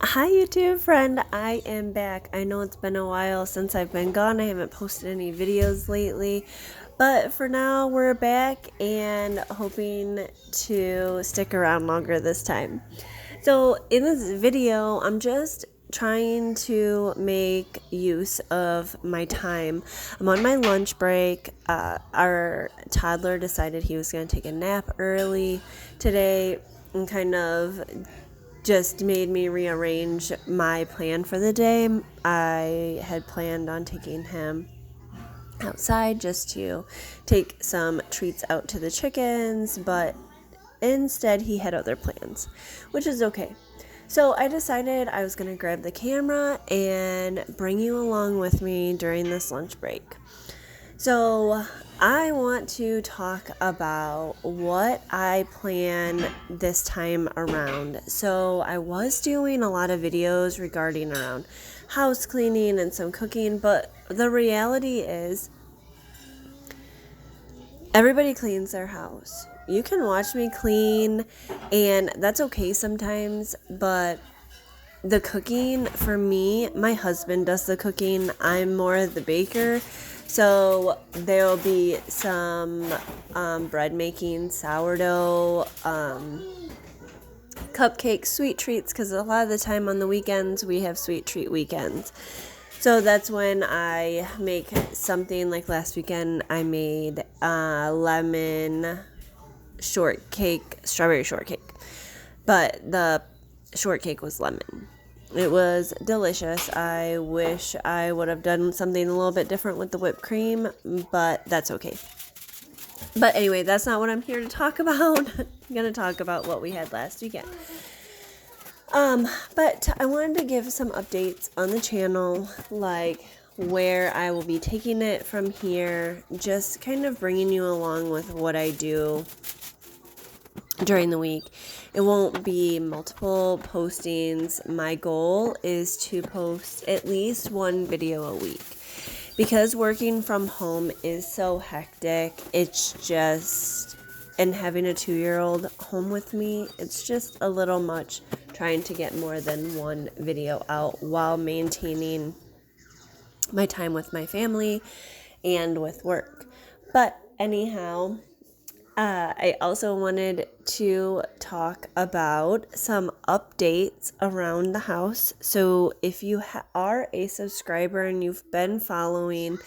Hi YouTube friend, I am back. I know it's been a while since I've been gone. I haven't posted any videos lately, but for now we're back and hoping to stick around longer this time. So in this video, I'm just trying to make use of my time. I'm on my lunch break. Our toddler decided he was going to take a nap early today and kind of just made me rearrange my plan for the day. I had planned on taking him outside just to take some treats out to the chickens, but instead he had other plans, which is okay. So I decided I was going to grab the camera and bring you along with me during this lunch break. So I want to talk about what I plan this time around. So I was doing a lot of videos regarding around house cleaning and some cooking, but the reality is everybody cleans their house. You can watch me clean, and that's okay sometimes, but the cooking for me, my husband does the cooking. I'm more the baker. So there'll be some bread making, sourdough, cupcakes, sweet treats, because a lot of the time on the weekends we have sweet treat weekends. So that's when I make something. Like last weekend I made lemon shortcake, strawberry shortcake, but the shortcake was lemon. It was delicious. I wish I would have done something a little bit different with the whipped cream, but that's okay. But anyway, that's not what I'm here to talk about. I'm going to talk about what we had last weekend. But I wanted to give some updates on the channel, like where I will be taking it from here, just kind of bringing you along with what I do during the week. It won't be multiple postings. My goal is to post at least one video a week. Because working from home is so hectic, it's just, and having a 2-year-old home with me, it's just a little much trying to get more than one video out while maintaining my time with my family and with work. But anyhow, I also wanted to talk about some updates around the house. So if you are a subscriber and you've been following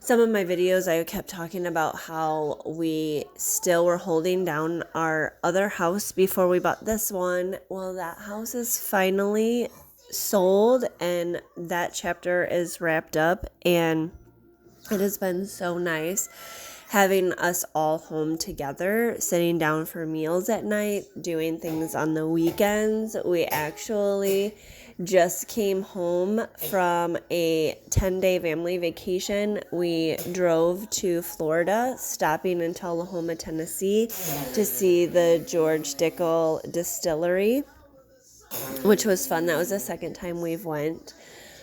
some of my videos, I kept talking about how we still were holding down our other house before we bought this one. Well, that house is finally sold and that chapter is wrapped up, and it has been so nice having us all home together, sitting down for meals at night, doing things on the weekends. We actually just came home from a 10-day family vacation. We drove to Florida, stopping in Tullahoma, Tennessee, to see the George Dickel Distillery, which was fun. That was the second time we've went.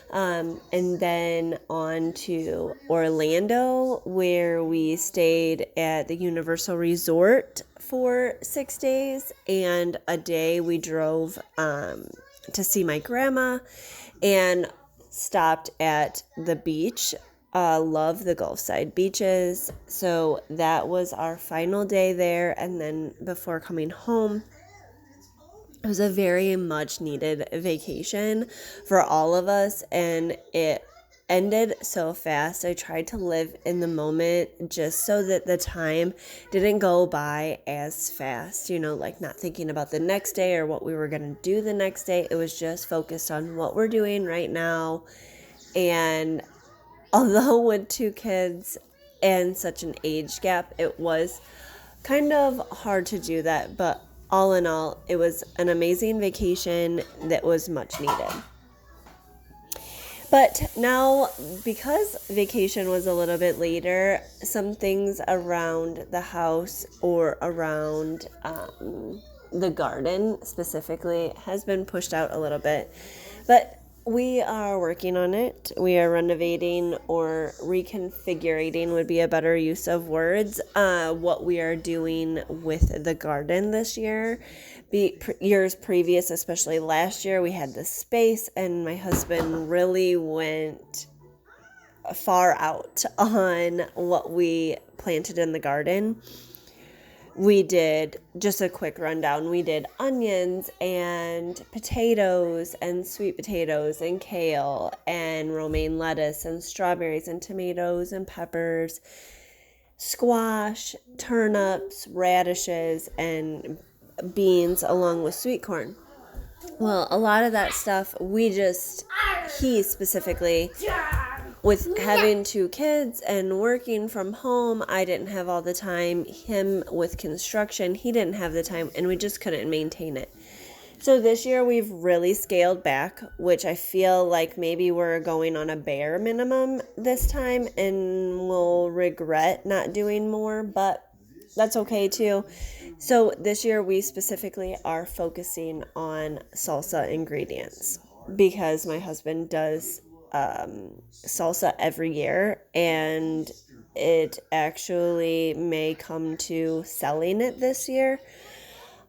And then on to Orlando, where we stayed at the Universal Resort for 6 days, and a day we drove to see my grandma and stopped at the beach. Love the Gulfside beaches. So that was our final day there, and then before coming home, it was a very much needed vacation for all of us, and it ended so fast. I tried to live in the moment just so that the time didn't go by as fast, like not thinking about the next day or what we were going to do the next day. It was just focused on what we're doing right now. And although with 2 kids and such an age gap, it was kind of hard to do that, but all in all, it was an amazing vacation that was much needed. But now, because vacation was a little bit later, some things around the house or around the garden specifically has been pushed out a little bit. But We are working on it. We are renovating, or reconfiguring would be a better use of words, what we are doing with the garden this year. Years previous, especially last year, we had the space, and my husband really went far out on what we planted in the garden. We did, just a quick rundown, we did onions and potatoes and sweet potatoes and kale and romaine lettuce and strawberries and tomatoes and peppers, squash, turnips, radishes, and beans, along with sweet corn. Well, a lot of that stuff he specifically, with having 2 kids and working from home, I didn't have all the time. Him with construction, he didn't have the time, and we just couldn't maintain it. So this year we've really scaled back, which I feel like maybe we're going on a bare minimum this time, and we'll regret not doing more, but that's okay too. So this year we specifically are focusing on salsa ingredients, because my husband does salsa every year, and it actually may come to selling it this year.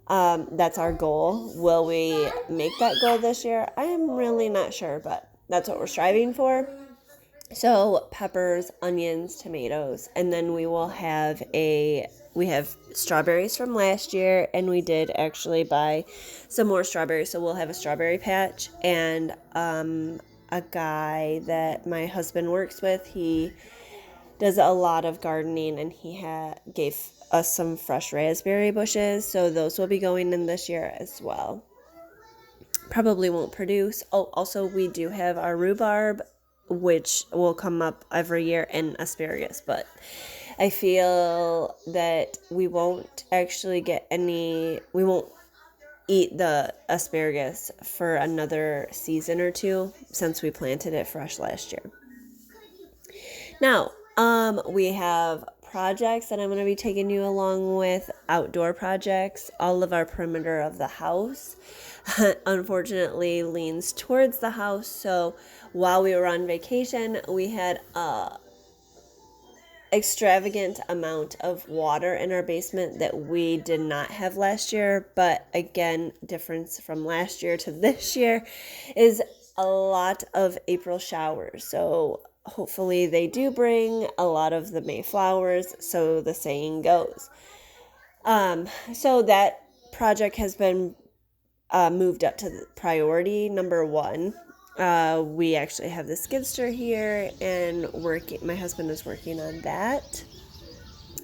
That's our goal. Will we make that goal this year? I am really not sure, but that's what we're striving for. So peppers, onions, tomatoes, and then we have strawberries from last year, and we did actually buy some more strawberries, so we'll have a strawberry patch. And a guy that my husband works with, he does a lot of gardening, and he gave us some fresh raspberry bushes, so those will be going in this year as well. Probably won't produce. Oh, also we do have our rhubarb, which will come up every year, and asparagus, but I feel that we won't eat the asparagus for another season or 2, since we planted it fresh last year. Now, we have projects that I'm going to be taking you along with, outdoor projects. All of our perimeter of the house unfortunately leans towards the house, so while we were on vacation, we had extravagant amount of water in our basement that we did not have last year. But again, difference from last year to this year is a lot of April showers, so hopefully they do bring a lot of the May flowers, so the saying goes. So that project has been moved up to priority number 1. We actually have the skidster here, and my husband is working on that.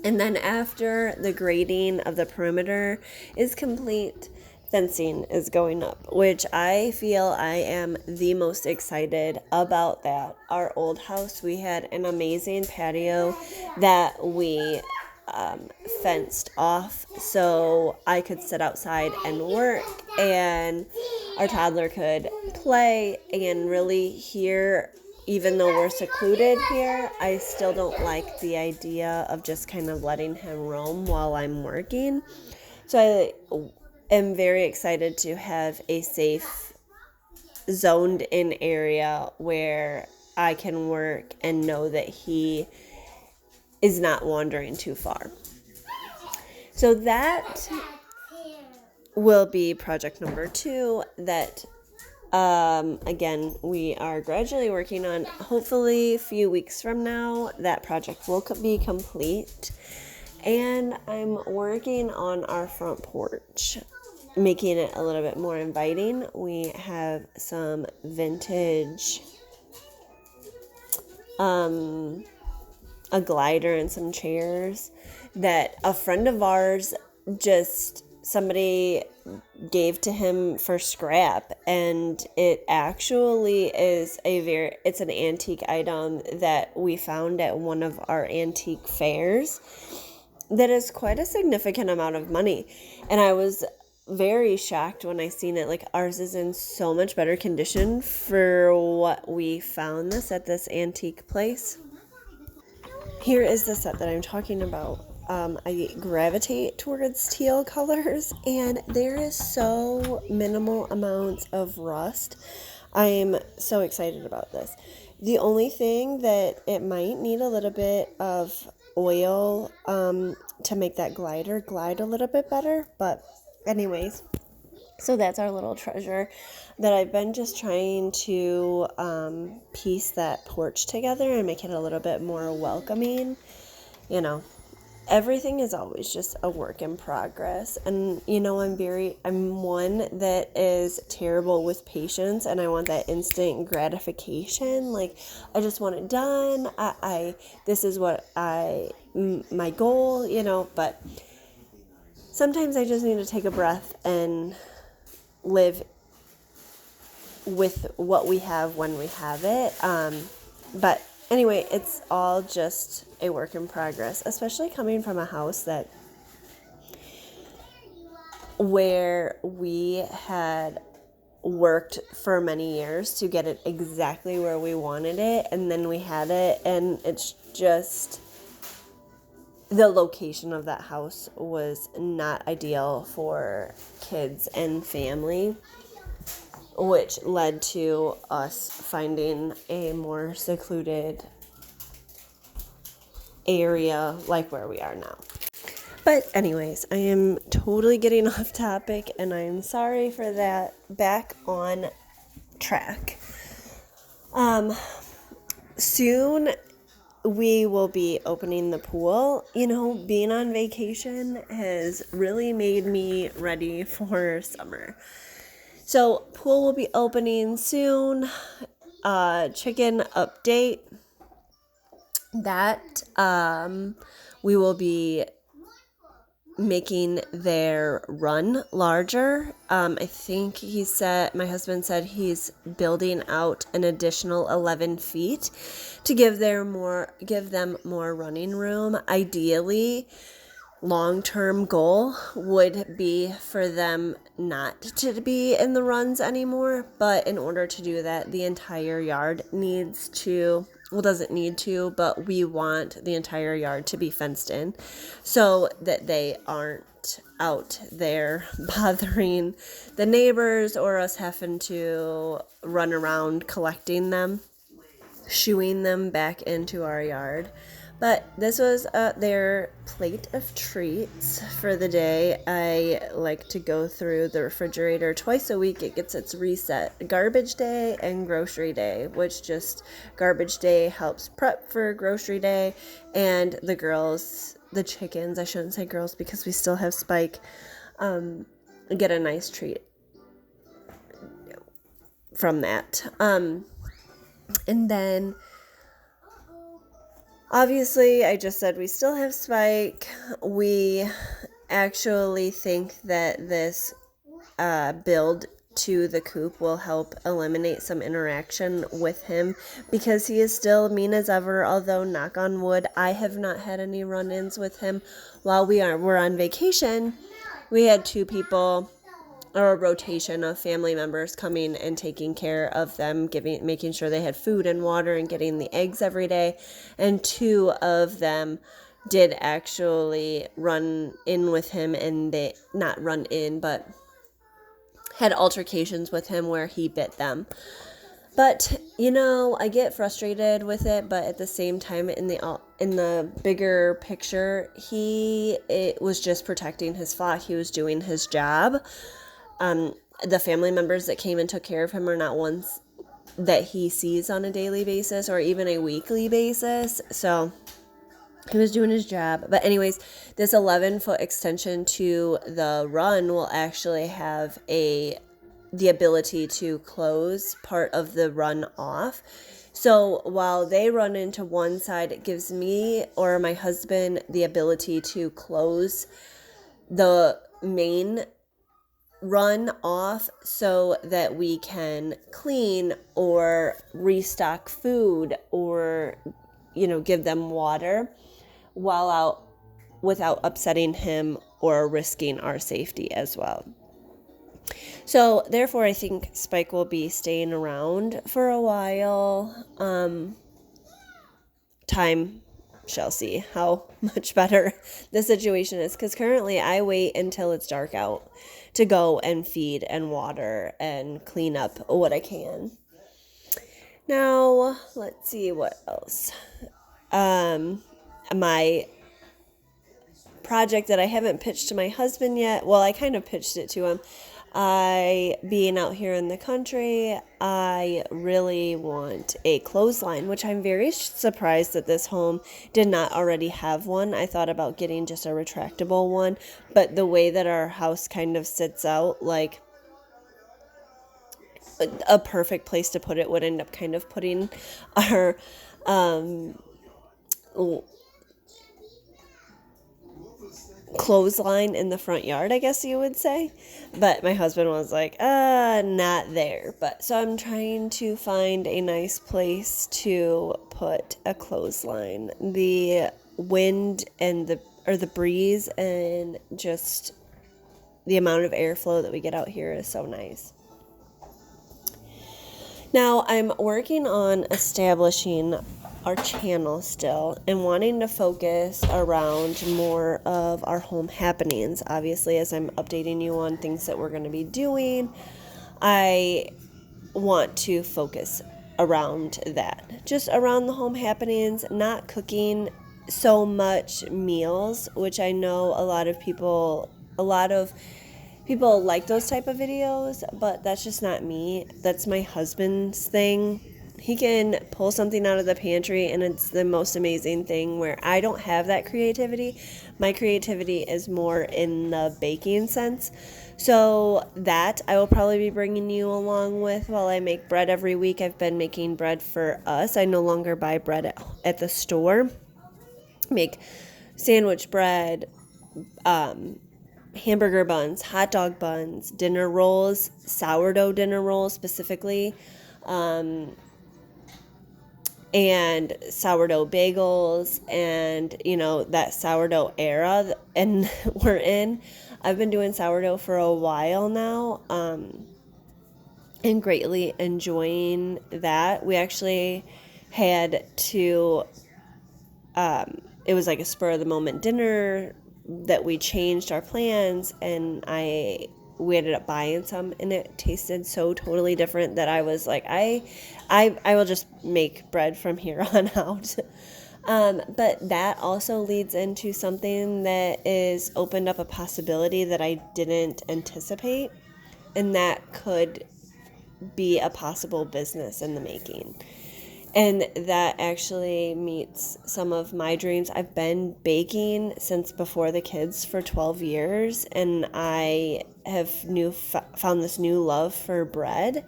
And then after the grading of the perimeter is complete, fencing is going up, which I feel I am the most excited about that. Our old house, we had an amazing patio that we fenced off so I could sit outside and work, and our toddler could play. And really here, even though we're secluded here, I still don't like the idea of just kind of letting him roam while I'm working. So I am very excited to have a safe, zoned in area where I can work and know that he is not wandering too far. So that will be project number 2 that again we are gradually working on. Hopefully a few weeks from now that project will be complete, and I'm working on our front porch, making it a little bit more inviting. We have some vintage a glider and some chairs that a friend of ours, somebody gave to him for scrap, and it actually is it's an antique item that we found at one of our antique fairs that is quite a significant amount of money. And I was very shocked when I seen it. Like, ours is in so much better condition for what we found this at this antique place. Here is the set that I'm talking about. I gravitate towards teal colors, and there is so minimal amounts of rust I'm so excited about this. The only thing that it might need a little bit of oil to make that glider glide a little bit better. But anyways, so that's our little treasure that I've been just trying to piece that porch together and make it a little bit more welcoming. You know, everything is always just a work in progress. And, you know, I'm one that is terrible with patience, and I want that instant gratification. Like, I just want it done. This is what my goal, you know, but sometimes I just need to take a breath and live with what we have when we have it. But anyway, it's all just a work in progress, especially coming from a house where we had worked for many years to get it exactly where we wanted it, and then we had it, and it's just the location of that house was not ideal for kids and family, which led to us finding a more secluded area like where we are now. But anyways, I am totally getting off topic, and I'm sorry for that. Back on track. Soon we will be opening the pool. You know, being on vacation has really made me ready for summer. So pool will be opening soon. Chicken update. That we will be making their run larger. I think my husband said he's building out an additional 11 feet to give them more running room. Ideally, long-term goal would be for them not to be in the runs anymore, but in order to do that, the entire yard doesn't need to, but we want the entire yard to be fenced in so that they aren't out there bothering the neighbors or us having to run around collecting them, shooing them back into our yard. But this was their plate of treats for the day. I like to go through the refrigerator twice a week. It gets its reset. Garbage day and grocery day, which just garbage day helps prep for grocery day. And the chickens, I shouldn't say girls because we still have Spike, get a nice treat from that. And then obviously, I just said we still have Spike. We actually think that this build to the coop will help eliminate some interaction with him because he is still mean as ever, although knock on wood, I have not had any run-ins with him while we're on vacation. We had 2 people, or a rotation of family members coming and taking care of them, making sure they had food and water and getting the eggs every day. And 2 of them did actually run in with him, and they not run in, but had altercations with him where he bit them. But, you know, I get frustrated with it, but at the same time, in the bigger picture, it was just protecting his flock. He was doing his job. The family members that came and took care of him are not ones that he sees on a daily basis or even a weekly basis. So he was doing his job. But anyways, this 11-foot extension to the run will actually have the ability to close part of the run off. So while they run into one side, it gives me or my husband the ability to close the main run off so that we can clean or restock food or, you know, give them water while out without upsetting him or risking our safety as well. So therefore, I think Spike will be staying around for a while. Time shall see how much better the situation is, because currently I wait until it's dark out to go and feed and water and clean up what I can. Now, let's see what else. My project that I haven't pitched to my husband yet. Well, I kind of pitched it to him. Being out here in the country, I really want a clothesline, which I'm very surprised that this home did not already have one. I thought about getting just a retractable one, but the way that our house kind of sits out, like a perfect place to put it would end up kind of putting our clothesline in the front yard, I guess you would say. But my husband was like, not there. But so I'm trying to find a nice place to put a clothesline. The wind and the breeze and just the amount of airflow that we get out here is so nice. Now I'm working on establishing our channel still and wanting to focus around more of our home happenings. Obviously, as I'm updating you on things that we're going to be doing, I want to focus around that. Just around the home happenings, not cooking so much meals, which I know a lot of people like those type of videos, but that's just not me. That's my husband's thing. He can pull something out of the pantry and it's the most amazing thing, where I don't have that creativity. My creativity is more in the baking sense. So that I will probably be bringing you along with while I make bread every week. I've been making bread for us. I no longer buy bread at the store. Make sandwich bread, hamburger buns, hot dog buns, dinner rolls, sourdough dinner rolls specifically, and sourdough bagels, and that sourdough era and we're in. I've been doing sourdough for a while now, and greatly enjoying that. We actually had to it was like a spur of the moment dinner that we changed our plans, and we ended up buying some, and it tasted so totally different that I was like, I will just make bread from here on out. But that also leads into something that is opened up a possibility that I didn't anticipate, and that could be a possible business in the making. And that actually meets some of my dreams. I've been baking since before the kids for 12 years, and I have found this new love for bread.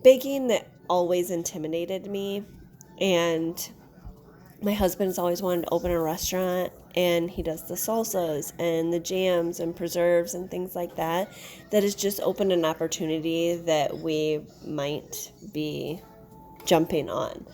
Baking that always intimidated me, and my husband's always wanted to open a restaurant, and he does the salsas and the jams and preserves and things like that. That has just opened an opportunity that we might be jumping on.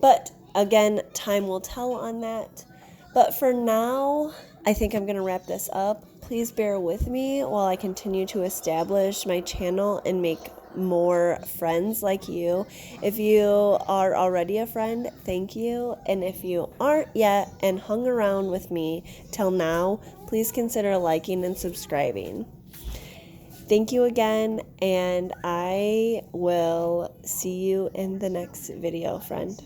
But again, time will tell on that. But for now, I think I'm going to wrap this up. Please bear with me while I continue to establish my channel and make more friends like you. If you are already a friend, thank you. And if you aren't yet and hung around with me till now, please consider liking and subscribing. Thank you again, and I will see you in the next video, friend.